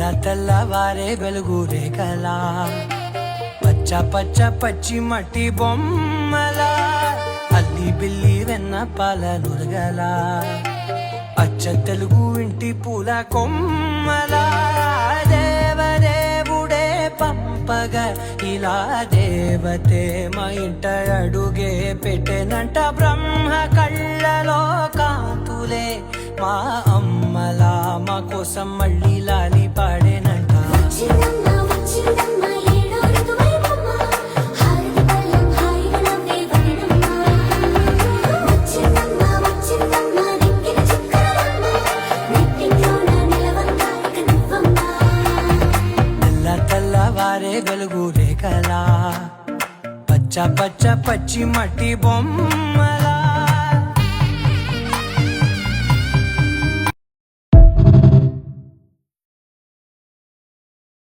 తెల్లవారే వెలుగు రేఖలా పచ్చ పచ్చ పచ్చి మట్టి బొమ్మల అల్లి బిల్లి వెన్న పాల నురగల అచ్చ తెలుగు ఇంటి పూల కొమ్మల దేవదేవుడే పంపగా ఇలా దేవతే మా ఇంట అడుగే పెట్టెనంట బ్రహ్మ కళ్ళలో కాంతులే మా అమ్మలా మా కోసం మళ్ళీ లాలి పాడేనంట. తెల్లవారే వెలుగు రేఖలా పచ్చ పచ్చ పచ్చి మట్టి బొమ్మ